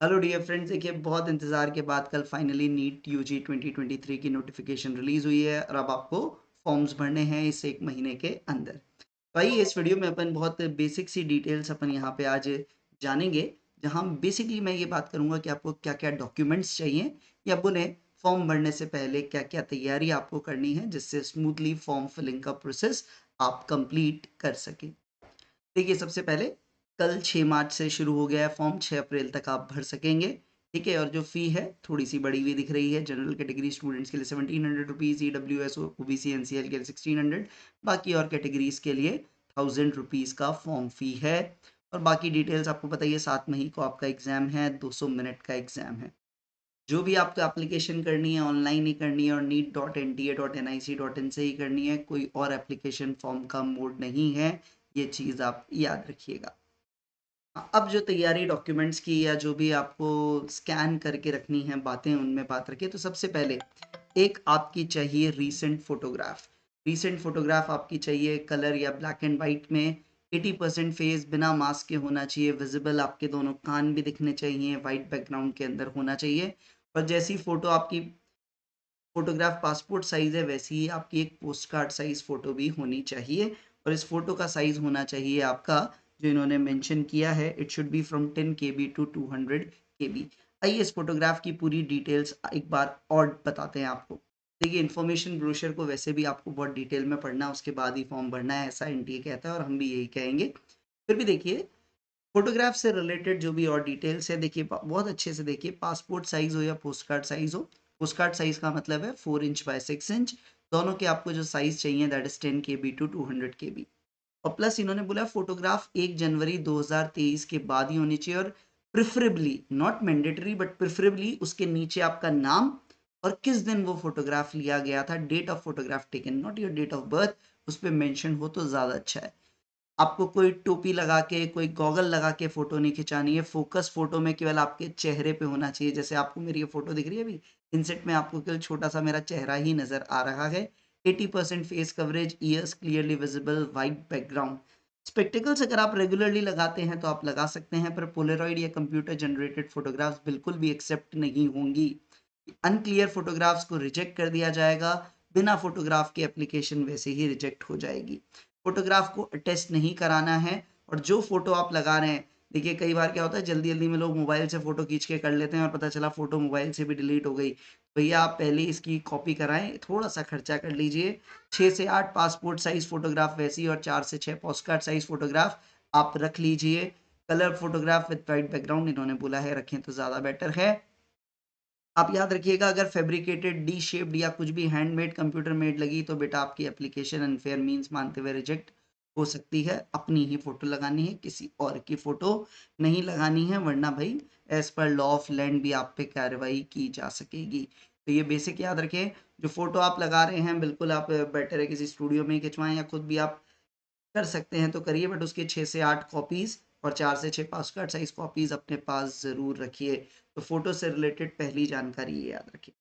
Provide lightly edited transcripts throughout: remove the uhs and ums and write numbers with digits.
Hello dear friends, देखिए बहुत इंतज़ार के बाद कल फाइनली नीट यूजी 2023 की नोटिफिकेशन रिलीज़ हुई है और अब आपको फॉर्म्स भरने हैं इस 1 महीने के अंदर। तो आइए इस वीडियो में अपन बहुत बेसिक सी डिटेल्स अपन यहाँ पे आज जानेंगे, जहाँ बेसिकली मैं ये बात करूँगा कि आपको क्या-क्या डॉक्यूमेंट्स चाहिए या बोले फॉर्म भरने से पहले क्या-क्या तैयारी आपको करनी है जिससे स्मूथली फॉर्म फिलिंग का प्रोसेस आप कंप्लीट कर सकें। देखिए सबसे पहले कल 6 मार्च से शुरू हो गया है फॉर्म, 6 अप्रैल तक आप भर सकेंगे। ठीक है, और जो फ़ी है थोड़ी सी बढ़ी हुई दिख रही है। जनरल कैटेगरी स्टूडेंट्स के लिए 1700 रुपीज़, ईडब्ल्यूएस ओबीसी एनसीएल के लिए 1600, बाकी और कैटेगरीज के लिए 1000 रुपीज़ का फॉर्म फ़ी है। और बाकी डिटेल्स आपको बताइए, 7 मई को आपका एग्ज़ाम है, 200 मिनट का एग्ज़ाम है। जो भी आपको एप्लीकेशन करनी है ऑनलाइन ही करनी है और neet.nta.nic.in से ही करनी है, कोई और एप्लीकेशन फॉर्म का मोड नहीं है, ये चीज़ आप याद रखिएगा। अब जो तैयारी डॉक्यूमेंट्स की या जो भी आपको स्कैन करके रखनी है बातें, उनमें बात रखिए। तो सबसे पहले एक आपकी चाहिए रीसेंट फोटोग्राफ। रीसेंट फोटोग्राफ आपकी चाहिए कलर या ब्लैक एंड वाइट में। 80% फेस बिना मास्क के होना चाहिए, विजिबल, आपके दोनों कान भी दिखने चाहिए, वाइट बैकग्राउंड के अंदर होना चाहिए। और जैसी फ़ोटो आपकी फ़ोटोग्राफ पासपोर्ट साइज़ है, वैसी ही आपकी एक पोस्ट कार्ड साइज़ फ़ोटो भी होनी चाहिए। और इस फ़ोटो का साइज़ होना चाहिए आपका, जो इन्होंने मेंशन किया है, it should be from 10 KB to 200 KB. आइए इस फ़ोटोग्राफ की पूरी डिटेल्स एक बार और बताते हैं आपको। देखिए इन्फॉर्मेशन ब्रोशर को वैसे भी आपको बहुत डिटेल में पढ़ना है, उसके बाद ही फॉर्म भरना है, ऐसा एनटीए कहता है और हम भी यही कहेंगे। फिर भी देखिए फोटोग्राफ से रिलेटेड जो भी और डिटेल्स है, देखिए बहुत अच्छे से देखिए, पासपोर्ट साइज हो या पोस्ट कार्ड साइज हो। पोस्ट कार्ड साइज का मतलब है 4 इंच बाय 6 इंच। दोनों के आपको जो साइज चाहिए that is 10 KB to 200 KB। और प्लस इन्होंने बोला फोटोग्राफ 1 जनवरी 2023 के बाद ही होनी चाहिए, और preferably, not mandatory but preferably, उसके नीचे आपका नाम और किस दिन वो फोटोग्राफ लिया गया था, date of photograph taken, not your date of birth, उस पर मेंशन हो तो ज़्यादा अच्छा है। आपको कोई टोपी लगा के, कोई गॉगल लगा के फ़ोटो नहीं खिंचानी है। फ़ोकस फ़ोटो में केवल आपके चेहरे पे होना चाहिए। जैसे आपको मेरी ये फ़ोटो दिख रही है अभी, इनसेट में आपको केवल छोटा-सा मेरा चेहरा ही नज़र आ रहा है। 80% face coverage, years clearly visible, white background. Spectacles अगर आप रेगुलरली लगाते हैं तो आप लगा सकते हैं, पर पोलेरॉइड या कंप्यूटर जनरेटेड फ़ोटोग्राफ्स बिल्कुल भी एक्सेप्ट नहीं होंगी। अनक्लियर फ़ोटोग्राफ्स को रिजेक्ट कर दिया जाएगा। बिना फ़ोटोग्राफ के एप्लीकेशन वैसे ही रिजेक्ट हो जाएगी। फ़ोटोग्राफ को अटेस्ट नहीं कराना है। और जो फ़ोटो आप लगा रहे हैं, देखिए कई बार क्या होता है, जल्दी-जल्दी में लोग मोबाइल से फ़ोटो खींच के कर लेते हैं और पता चला फ़ोटो मोबाइल से भी डिलीट हो गई। भैया आप पहले ही इसकी कॉपी कराएँ, थोड़ा-सा खर्चा कर लीजिए। 6 से 8 पासपोर्ट साइज़ फ़ोटोग्राफ वैसी और 4 से 6 पोस्टकार्ड साइज़ फ़ोटोग्राफ आप रख लीजिए। Colour photograph with bright background इन्होंने बोला है रखें तो ज़्यादा बेटर है। आप याद रखिएगा, अगर फैब्रिकेटेड, डी शेप्ड या कुछ भी हैंडमेड, कंप्यूटर मेड लगी तो बेटा आपकी एप्लीकेशन अनफेयर मीन्स मानते हुए रिजेक्ट हो सकती है। अपनी ही फोटो लगानी है, किसी और की फोटो नहीं लगानी है, वरना भाई as per law of land भी आप पे कार्रवाई की जा सकेगी। तो ये बेसिक याद रखें। जो फोटो आप लगा रहे हैं, बिल्कुल आप बेटर है किसी स्टूडियो में ही खिंचवाएं, या खुद भी आप कर सकते हैं तो करिए, बट उसके 6 से 8 कॉपीज़ और 4 से 6 पासपोर्ट साइज़ कॉपीज़ अपने पास ज़रूर रखिए। तो फ़ोटो से रिलेटेड पहली जानकारी ये याद रखिए।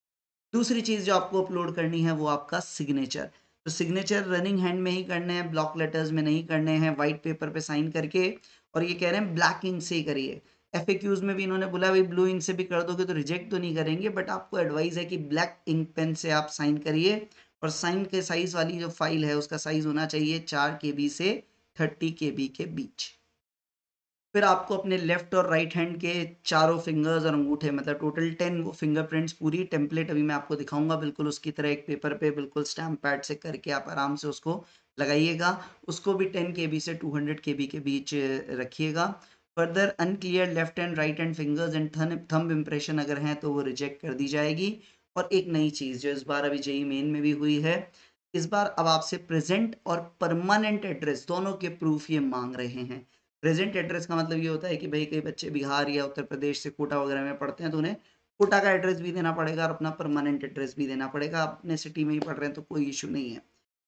दूसरी चीज़ जो आपको अपलोड करनी है वो आपका सिग्नेचर। तो सिग्नेचर रनिंग हैंड में ही करने हैं, ब्लॉक लेटर्स में नहीं करने हैं, व्हाइट पेपर पे साइन करके। और ये कह रहे हैं ब्लैक इंक से ही करिए। एफएक्यूज़ में भी इन्होंने बोला भाई ब्लू इंक से भी कर दोगे तो रिजेक्ट तो नहीं करेंगे, बट आपको एडवाइस है कि ब्लैक इंक पेन से आप साइन करिए। और साइन के साइज़ वाली जो फाइल है उसका साइज़ होना चाहिए 4 KB से 30 KB के बीच। फिर आपको अपने लेफ्ट और राइट हैंड के चारों फिंगर्स और अंगूठे, मतलब टोटल 10 वो फिंगरप्रिंट्स, पूरी टेम्पलेट अभी मैं आपको दिखाऊंगा, बिल्कुल उसकी तरह एक पेपर पे बिल्कुल स्टैम्प पैड से करके आप आराम से उसको लगाइएगा। उसको भी 10 KB से 200 KB के बीच रखिएगा। Further unclear left and right hand fingers and thumb impression अगर हैं तो वो रिजेक्ट कर दी जाएगी। और एक नई चीज़ जो इस बार अभी जेई मेन में भी हुई है, इस बार अब आपसे प्रेजेंट और परमानेंट एड्रेस दोनों के प्रूफ ये मांग रहे हैं। प्रेजेंट एड्रेस का मतलब ये होता है कि भाई कई बच्चे बिहार या उत्तर प्रदेश से कोटा वगैरह में पढ़ते हैं तो उन्हें कोटा का एड्रेस भी देना पड़ेगा और अपना परमानेंट एड्रेस भी देना पड़ेगा। आप अपने सिटी में ही पढ़ रहे हैं तो कोई इशू नहीं है।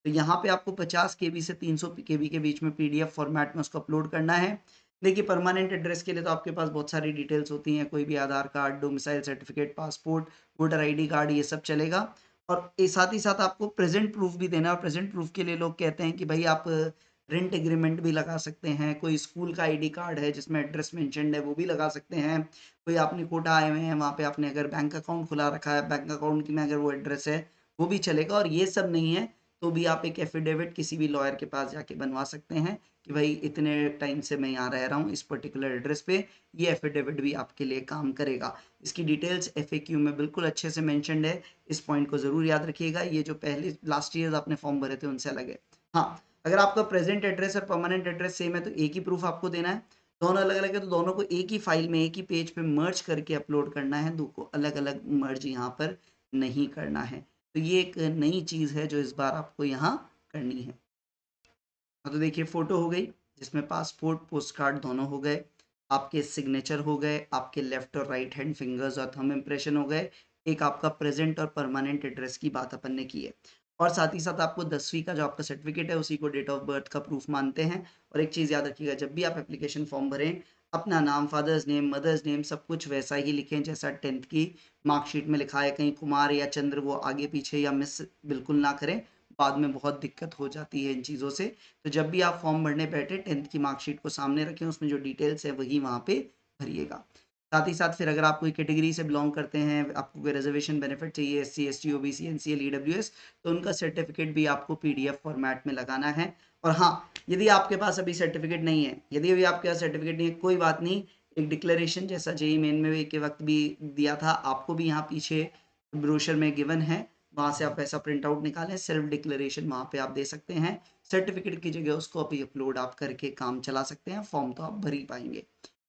तो यहाँ पे आपको 50 KB से 300 KB के बीच में पीडीएफ फॉर्मेट में उसको अपलोड करना है। देखिए परमानेंट एड्रेस के लिए तो आपके पास बहुत सारी डिटेल्स होती हैं, कोई भी Aadhaar card, domicile certificate, passport, voter ID card, ये सब चलेगा। और साथ ही साथ आपको प्रेजेंट प्रूफ भी देना है। और प्रेजेंट प्रूफ के लिए लोग कहते हैं कि भाई आप रेंट एग्रीमेंट भी लगा सकते हैं, कोई स्कूल का आईडी कार्ड है जिसमें एड्रेस मेंशन्ड है वो भी लगा सकते हैं, कोई आपने कोटा आए हुए हैं वहाँ पे आपने अगर बैंक अकाउंट खुला रखा है, बैंक अकाउंट में अगर वो एड्रेस है वो भी चलेगा। और ये सब नहीं है तो भी आप एक एफिडेविट किसी भी लॉयर के पास जाके बनवा सकते हैं कि भाई इतने टाइम से मैं यहाँ रह रहा हूँ इस पर्टिकुलर एड्रेस पे, ये एफिडेविट भी आपके लिए काम करेगा। इसकी डिटेल्स एफएक्यू में बिल्कुल अच्छे से मेंशन्ड है, इस पॉइंट को ज़रूर याद रखिएगा। ये जो पहले लास्ट ईयर आपने फॉर्म भरे थे उनसे अलग है। हाँ, अगर आपका प्रेजेंट एड्रेस और परमानेंट एड्रेस सेम है तो एक ही प्रूफ आपको देना है। दोनों अलग अलग है तो दोनों को एक ही फाइल में एक ही पेज पे मर्ज करके अपलोड करना है, दो को अलग अलग मर्ज यहाँ पर नहीं करना है। तो ये एक नई चीज़ है जो इस बार आपको यहाँ करनी है। तो देखिए फ़ोटो हो गई जिसमें पासपोर्ट पोस्ट कार्ड दोनों हो गए, आपके सिग्नेचर हो गए, आपके लेफ्ट और राइट हैंड फिंगर्स और थंब इम्प्रेशन हो गए, एक आपका प्रेजेंट और परमानेंट एड्रेस की बात अपन ने की है। और साथ ही साथ आपको 10वीं का जो आपका सर्टिफिकेट है उसी को डेट ऑफ बर्थ का प्रूफ मानते हैं। और एक चीज़ याद रखिएगा, जब भी आप एप्लीकेशन फॉर्म भरें अपना नाम, फादर्स नेम, मदर्स नेम सब कुछ वैसा ही लिखें जैसा 10th की मार्कशीट में लिखा है। कहीं कुमार या चंद्र वो आगे पीछे या मिस बिल्कुल ना करें, बाद में बहुत दिक्कत हो जाती है इन चीज़ों से। तो जब भी आप फॉर्म भरने बैठे 10th की मार्कशीट को सामने रखें, उसमें जो डिटेल्स है वही वहाँ पे भरिएगा। साथ ही साथ फिर अगर आप कोई कैटेगरी से बिलोंग करते हैं, आपको कोई रिजर्वेशन बेनिफिट चाहिए, SC ST OBC NCL EWS, तो उनका सर्टिफिकेट भी आपको पीडीएफ फॉर्मेट में लगाना है। और हाँ, यदि आपके पास अभी सर्टिफिकेट नहीं है, यदि अभी आपके पास सर्टिफिकेट नहीं है कोई बात नहीं, एक डिक्लेरेशन जैसा जेई मेन में के वक्त भी दिया था आपको भी यहाँ पीछे ब्रोशर में गिवन है, वहाँ से आप ऐसा प्रिंट आउट निकालें, सेल्फ डिक्लेरेशन वहाँ पे आप दे सकते हैं। सर्टिफिकेट की जगह उसको अभी अपलोड आप करके काम चला सकते हैं, फॉर्म तो आप भर ही पाएंगे।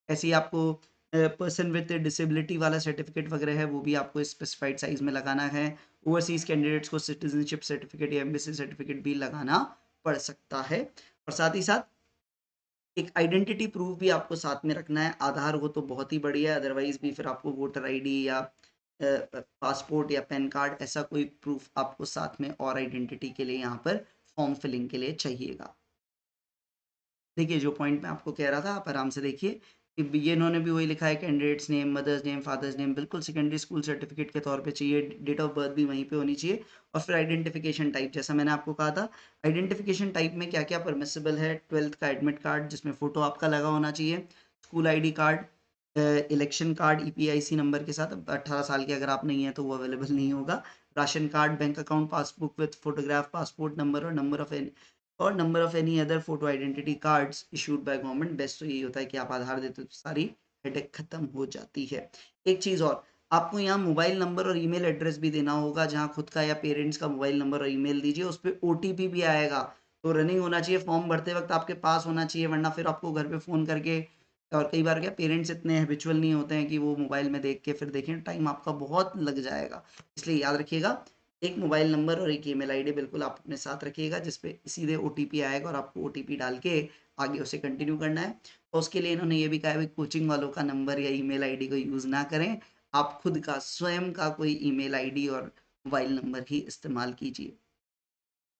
ऐसे ही आपको पर्सन विद डिसेबिलिटी वाला सर्टिफिकेट वगैरह है वो भी आपको स्पेसिफाइड साइज में लगाना है। ओवरसीज कैंडिडेट्स को सिटीजनशिप सर्टिफिकेट या एम्बेसी सर्टिफिकेट भी लगाना पड़ सकता है। और साथ ही साथ एक आइडेंटिटी प्रूफ भी आपको साथ में रखना है, आधार हो तो बहुत ही बढ़िया है, अदरवाइज भी फिर आपको वोटर आईडी या पासपोर्ट या पैन कार्ड ऐसा कोई प्रूफ आपको साथ में और आइडेंटिटी के लिए यहाँ पर फॉर्म फिलिंग के लिए चाहिएगा। देखिए जो पॉइंट मैं आपको कह रहा था आप आराम से देखिए कि ये इन्होंने भी वही लिखा है, candidate's name, mother's name, father's name बिल्कुल सेकेंडरी स्कूल सर्टिफिकेट के तौर पे चाहिए, डेट ऑफ बर्थ भी वहीं पे होनी चाहिए। और फिर आइडेंटिफिकेशन टाइप जैसा मैंने आपको कहा था, आइडेंटिफिकेशन टाइप में क्या क्या परमिसिबल है, 12th का एडमिट कार्ड जिसमें फ़ोटो आपका लगा होना चाहिए, school ID card, election card EPIC number के साथ, 18 साल के अगर आप नहीं हैं तो वो अवेलेबल नहीं होगा, ration card, bank account passbook with photograph, passport number और number of any other photo identity cards issued by government. Best तो यही होता है कि आप आधार देते तो सारी हेडेक खत्म हो जाती है। एक चीज़ और, आपको यहाँ मोबाइल नंबर और ईमेल एड्रेस भी देना होगा, जहाँ खुद का या पेरेंट्स का मोबाइल नंबर और ईमेल दीजिए, उस पर ओटीपी भी आएगा, तो रनिंग होना चाहिए, फॉर्म भरते वक्त आपके पास होना चाहिए, वरना फिर आपको घर पे फ़ोन करके, और कई बार क्या पेरेंट्स इतने हैबिचुअल नहीं होते हैं कि वो मोबाइल में देख के फिर देखें, टाइम आपका बहुत लग जाएगा। इसलिए याद रखिएगा, एक मोबाइल नंबर और एक ईमेल आईडी बिल्कुल आप अपने साथ रखिएगा जिस पे सीधे ओटीपी आएगा और आपको ओटीपी डाल के आगे उसे कंटिन्यू करना है। और उसके लिए इन्होंने ये भी कहा है कि कोचिंग वालों का नंबर या ईमेल आईडी को यूज़ ना करें, आप खुद का स्वयं का कोई ईमेल आईडी और मोबाइल नंबर ही इस्तेमाल कीजिए।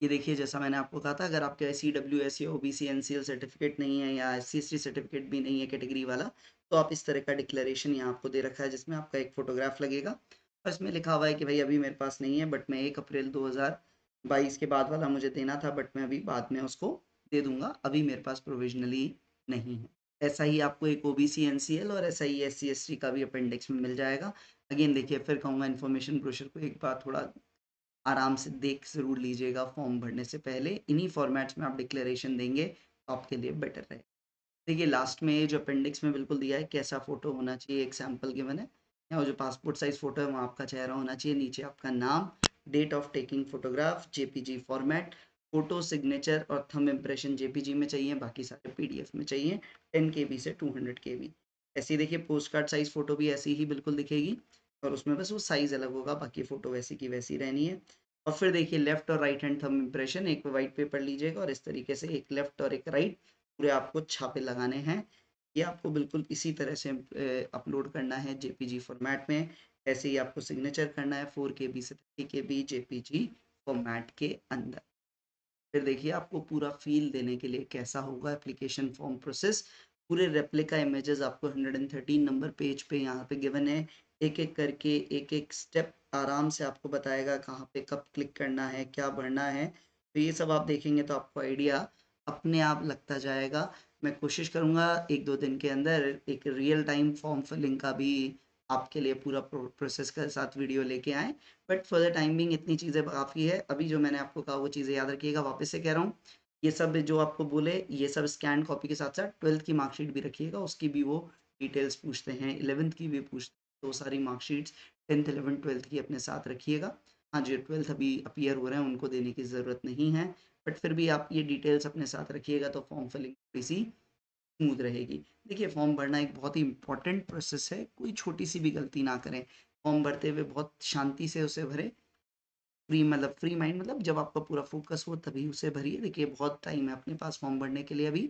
ये देखिए जैसा मैंने आपको कहा था, अगर आपके पास ईडब्ल्यूएस या ओबीसी एनसीएल सर्टिफिकेट नहीं है या एससी एसटी सर्टिफिकेट भी नहीं है कैटेगरी वाला, तो आप इस तरह का डिक्लेरेशन यहाँ आपको दे रखा है जिसमें आपका एक फोटोग्राफ लगेगा और इसमें लिखा हुआ है कि भाई अभी मेरे पास नहीं है, बट मैं 1 अप्रैल 2022 के बाद वाला मुझे देना था, बट मैं अभी बाद में उसको दे दूंगा, अभी मेरे पास प्रोविजनली नहीं है। ऐसा ही आपको एक ओबीसी एनसीएल और ऐसा ही एससी एसटी का भी अपेंडिक्स में मिल जाएगा। अगेन देखिए फिर कहूँगा, इन्फॉर्मेशन ब्रोशर को एक बार थोड़ा आराम से देख ज़रूर लीजिएगा फॉर्म भरने से पहले, इन्हीं फॉर्मेट्स में आप डिक्लेरेशन देंगे तो आपके लिए बेटर रहे। देखिए लास्ट में ये जो अपेंडिक्स में बिल्कुल दिया है कैसा फ़ोटो होना चाहिए, एक सैम्पल गिवन है। यहाँ जो पासपोर्ट साइज़ फ़ोटो है वहाँ आपका चेहरा होना चाहिए, नीचे आपका नाम, date of taking photograph, JPG format, photo signature और थंब इम्प्रेशन जेपीजी में चाहिए, बाकी सारे पीडीएफ में चाहिए, 10 KB से 200 KB। ऐसे ही देखिए पोस्ट कार्ड साइज़ फ़ोटो भी ऐसी ही बिल्कुल दिखेगी और उसमें बस वो साइज़ अलग होगा, बाकी फ़ोटो वैसी की वैसी रहनी है। और फिर देखिए लेफ्ट और राइट हैंड थंब इम्प्रेशन एक वाइट पेपर लीजिएगा और इस तरीके से एक लेफ्ट और एक राइट पूरे आपको छापे लगाने हैं। ये आपको बिल्कुल इसी तरह से अपलोड करना है जेपीजी फॉर्मेट में। ऐसे ही आपको सिग्नेचर करना है 4 KB से 30 KB जेपीजी फॉर्मेट के अंदर। फिर देखिए आपको पूरा फील देने के लिए कैसा होगा एप्लीकेशन फॉर्म प्रोसेस, पूरे रेप्लिका इमेजेस आपको 113 नंबर पेज पे यहाँ पे गिवन है, एक एक करके एक एक स्टेप आराम से आपको बताएगा कहाँ पे कब क्लिक करना है, क्या भरना है। तो ये सब आप देखेंगे तो आपको आइडिया अपने आप लगता जाएगा। मैं कोशिश करूँगा 1-2 दिन के अंदर एक रियल टाइम फॉर्म फिलिंग का भी आपके लिए पूरा प्रोसेस के साथ वीडियो लेके आएँ। But for the time being इतनी चीज़ें काफ़ी है। अभी जो मैंने आपको कहा वो चीज़ें याद रखिएगा, वापस से कह रहा हूँ। ये सब जो आपको बोले ये सब स्कैन कॉपी के साथ-साथ 12th की मार्कशीट भी रखिएगा, उसकी भी वो डिटेल्स पूछते हैं, 11th की भी पूछते हैं, तो सारी मार्कशीट्स 10th, 11th, 12th की अपने साथ रखिएगा। हाँ, जो 12th अभी अपीयर हो रहे हैं उनको देने की ज़रूरत नहीं है, बट फिर भी आप ये डिटेल्स अपने साथ रखिएगा तो फॉर्म फिलिंग थोड़ी-सी स्मूथ रहेगी। देखिए, फॉर्म भरना एक बहुत ही इम्पोर्टेंट प्रोसेस है, कोई छोटी-सी भी गलती ना करें। फॉर्म भरते हुए बहुत शांति से उसे भरें, फ्री माइंड मतलब जब आपका पूरा फ़ोकस हो तभी उसे भरिए। देखिए, बहुत टाइम है अपने पास फॉर्म भरने के लिए अभी,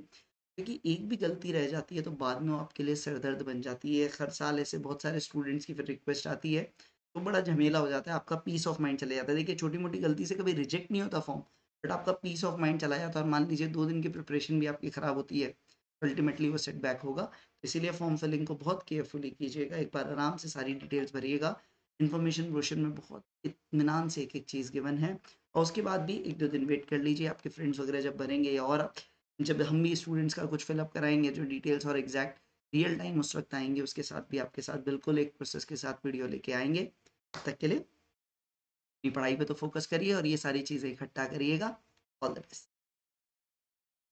क्योंकि एक भी गलती रह जाती है तो बाद में वो आपके लिए सिरदर्द बन जाती है। हर साल ऐसे बहुत सारे स्टूडेंट्स की फिर रिक्वेस्ट आती है, तो बड़ा झमेला हो जाता है, आपका पीस ऑफ माइंड चले जाता है। देखिए, छोटी-मोटी गलती से कभी रिजेक्ट नहीं होता फॉर्म, बट आपका पीस ऑफ माइंड चला जाता है और मान लीजिए 2 दिन की प्रिपरेशन भी आपकी खराब होती है, अल्टीमेटली वो सेटबैक होगा। तो इसीलिए फॉर्म फिलिंग को बहुत केयरफुली कीजिएगा, एक बार आराम से सारी डिटेल्स भरिएगा। इन्फॉर्मेशन ब्रोशर में बहुत इत्मीनान से एक-एक चीज़ गिवन है, और उसके बाद भी 1-2 दिन वेट कर लीजिए, आपके फ्रेंड्स वगैरह जब भरेंगे या और जब हम भी स्टूडेंट्स का कुछ फिलअप कराएँगे जो डिटेल्स और एग्जैक्ट रियल टाइम उस वक़्त आएँगे, उसके साथ भी आपके साथ बिल्कुल एक प्रोसेस के साथ वीडियो लेके आएँगे। तब तक के लिए अपनी पढ़ाई पे तो फ़ोकस करिए और ये सारी चीज़ें इकट्ठा करिएगा। All the best.